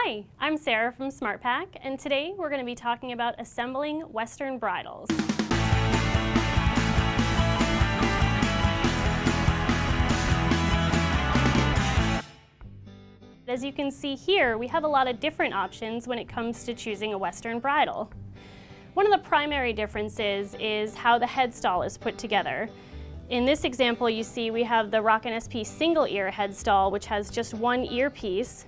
Hi, I'm Sarah from SmartPak, and today we're going to be talking about assembling Western bridles. As you can see here, we have a lot of different options when it comes to choosing a Western bridle. One of the primary differences is how the headstall is put together. In this example, you see we have the Rockin SP single ear headstall, which has just one earpiece,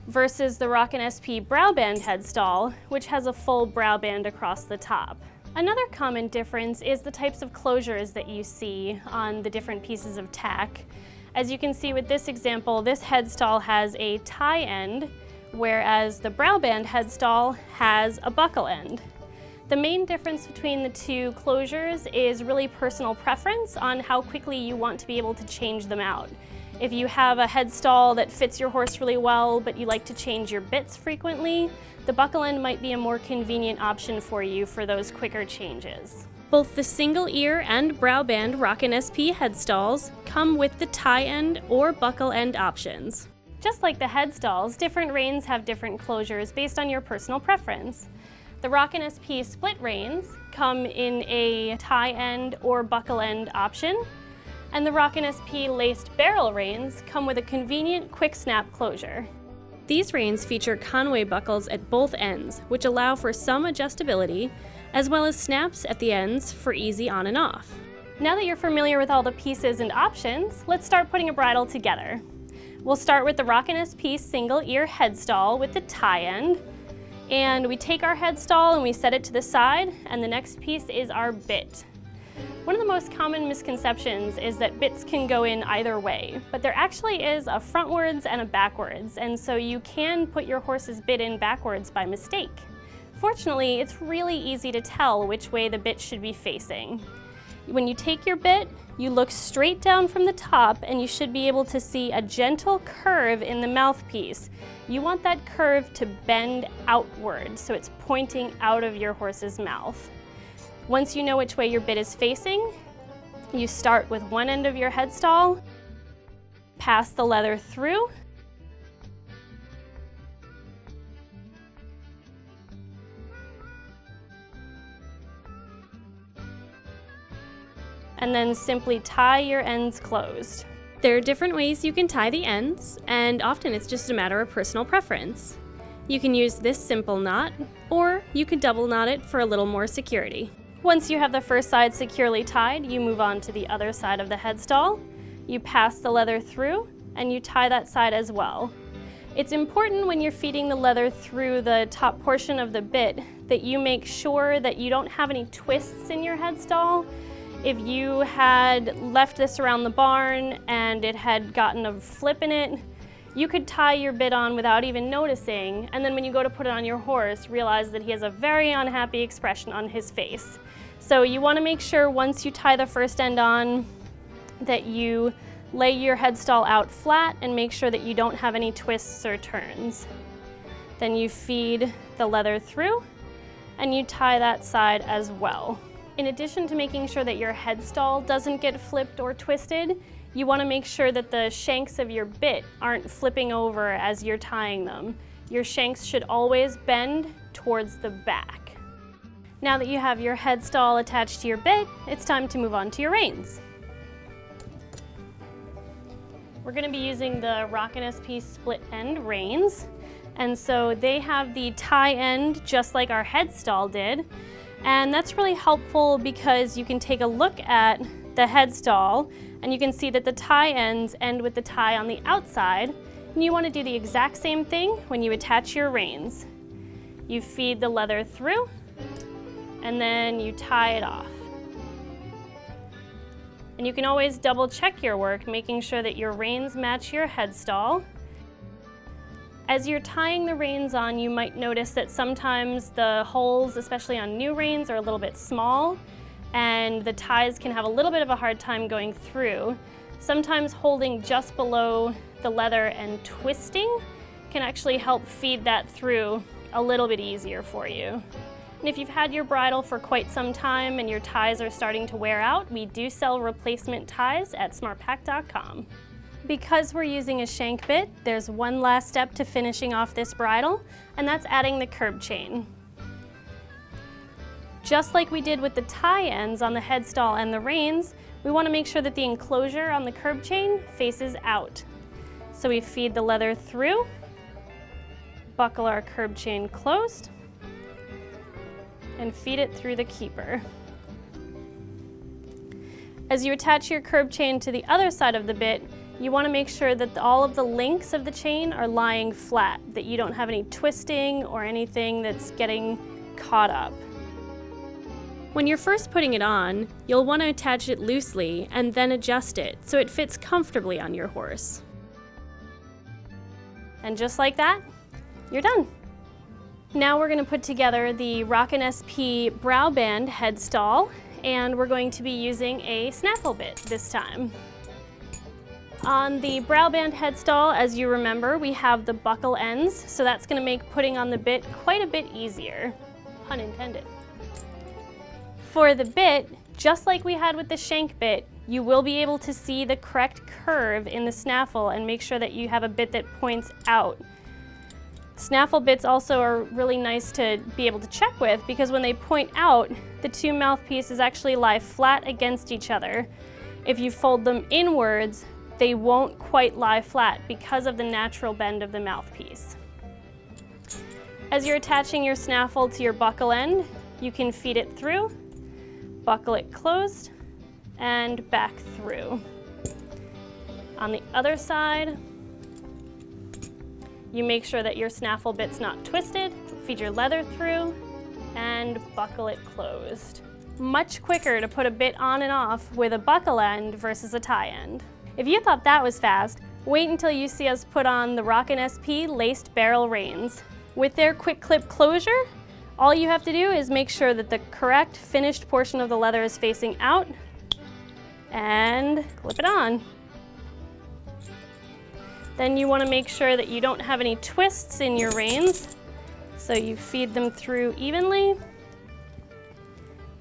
versus the Rockin SP browband headstall, which has a full browband across the top. Another common difference is the types of closures that you see on the different pieces of tack. As you can see with this example, this headstall has a tie end, whereas the browband headstall has a buckle end. The main difference between the two closures is really personal preference on how quickly you want to be able to change them out. If you have a headstall that fits your horse really well, but you like to change your bits frequently, the buckle end might be a more convenient option for you for those quicker changes. Both the single ear and browband Rockin SP headstalls come with the tie end or buckle end options. Just like the headstalls, different reins have different closures based on your personal preference. The Rockin SP split reins come in a tie end or buckle end option, and the Rockin SP laced barrel reins come with a convenient quick snap closure. These reins feature Conway buckles at both ends, which allow for some adjustability, as well as snaps at the ends for easy on and off. Now that you're familiar with all the pieces and options, let's start putting a bridle together. We'll start with the Rockin SP single ear headstall with the tie end, and we take our headstall and we set it to the side, and the next piece is our bit. One of the most common misconceptions is that bits can go in either way, but there actually is a frontwards and a backwards, and so you can put your horse's bit in backwards by mistake. Fortunately, it's really easy to tell which way the bit should be facing. When you take your bit, you look straight down from the top and you should be able to see a gentle curve in the mouthpiece. You want that curve to bend outward, so it's pointing out of your horse's mouth. Once you know which way your bit is facing, you start with one end of your headstall, pass the leather through, and then simply tie your ends closed. There are different ways you can tie the ends, and often it's just a matter of personal preference. You can use this simple knot, or you could double knot it for a little more security. Once you have the first side securely tied, you move on to the other side of the headstall. You pass the leather through, and you tie that side as well. It's important when you're feeding the leather through the top portion of the bit that you make sure that you don't have any twists in your headstall. If you had left this around the barn and it had gotten a flip in it, you could tie your bit on without even noticing, and then when you go to put it on your horse, realize that he has a very unhappy expression on his face. So you want to make sure once you tie the first end on that you lay your headstall out flat and make sure that you don't have any twists or turns. Then you feed the leather through and you tie that side as well. In addition to making sure that your headstall doesn't get flipped or twisted, you want to make sure that the shanks of your bit aren't flipping over as you're tying them. Your shanks should always bend towards the back. Now that you have your headstall attached to your bit, it's time to move on to your reins. We're going to be using the Rockin SP split end reins, and so they have the tie end just like our headstall did. And that's really helpful because you can take a look at the headstall and you can see that the tie ends end with the tie on the outside, and you want to do the exact same thing when you attach your reins. You feed the leather through and then you tie it off. And you can always double check your work, making sure that your reins match your headstall. As you're tying the reins on, you might notice that sometimes the holes, especially on new reins, are a little bit small, and the ties can have a little bit of a hard time going through. Sometimes holding just below the leather and twisting can actually help feed that through a little bit easier for you. And if you've had your bridle for quite some time and your ties are starting to wear out, we do sell replacement ties at smartpak.com. Because we're using a shank bit, there's one last step to finishing off this bridle, and that's adding the curb chain. Just like we did with the tie ends on the headstall and the reins, we want to make sure that the enclosure on the curb chain faces out. So we feed the leather through, buckle our curb chain closed, and feed it through the keeper. As you attach your curb chain to the other side of the bit, you want to make sure that all of the links of the chain are lying flat, that you don't have any twisting or anything that's getting caught up. When you're first putting it on, you'll want to attach it loosely and then adjust it so it fits comfortably on your horse. And just like that, you're done. Now we're going to put together the Rockin SP browband headstall, and we're going to be using a snaffle bit this time. On the browband headstall, as you remember, we have the buckle ends, so that's going to make putting on the bit quite a bit easier. Pun intended. For the bit, just like we had with the shank bit, you will be able to see the correct curve in the snaffle and make sure that you have a bit that points out. Snaffle bits also are really nice to be able to check with because when they point out, the two mouthpieces actually lie flat against each other. If you fold them inwards, they won't quite lie flat because of the natural bend of the mouthpiece. As you're attaching your snaffle to your buckle end, you can feed it through, buckle it closed, and back through. On the other side, you make sure that your snaffle bit's not twisted, feed your leather through, and buckle it closed. Much quicker to put a bit on and off with a buckle end versus a tie end. If you thought that was fast, wait until you see us put on the Rockin SP laced barrel reins. With their quick clip closure, all you have to do is make sure that the correct finished portion of the leather is facing out and clip it on. Then you want to make sure that you don't have any twists in your reins, so you feed them through evenly,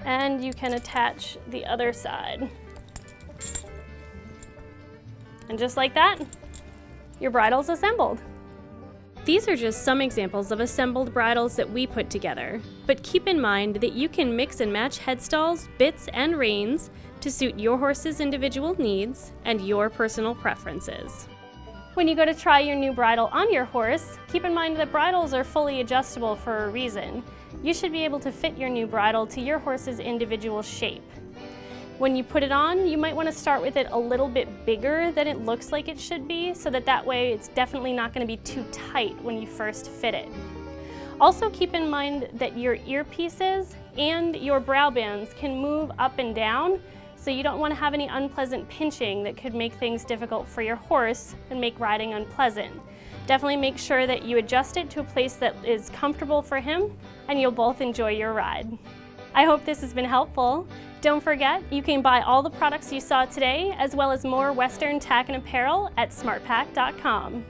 and you can attach the other side. And just like that, your bridle's assembled. These are just some examples of assembled bridles that we put together, but keep in mind that you can mix and match headstalls, bits, and reins to suit your horse's individual needs and your personal preferences. When you go to try your new bridle on your horse, keep in mind that bridles are fully adjustable for a reason. You should be able to fit your new bridle to your horse's individual shape. When you put it on, you might want to start with it a little bit bigger than it looks like it should be, so that way it's definitely not going to be too tight when you first fit it. Also keep in mind that your earpieces and your brow bands can move up and down, so you don't want to have any unpleasant pinching that could make things difficult for your horse and make riding unpleasant. Definitely make sure that you adjust it to a place that is comfortable for him, and you'll both enjoy your ride. I hope this has been helpful. Don't forget, you can buy all the products you saw today, as well as more Western tack and apparel at SmartPak.com.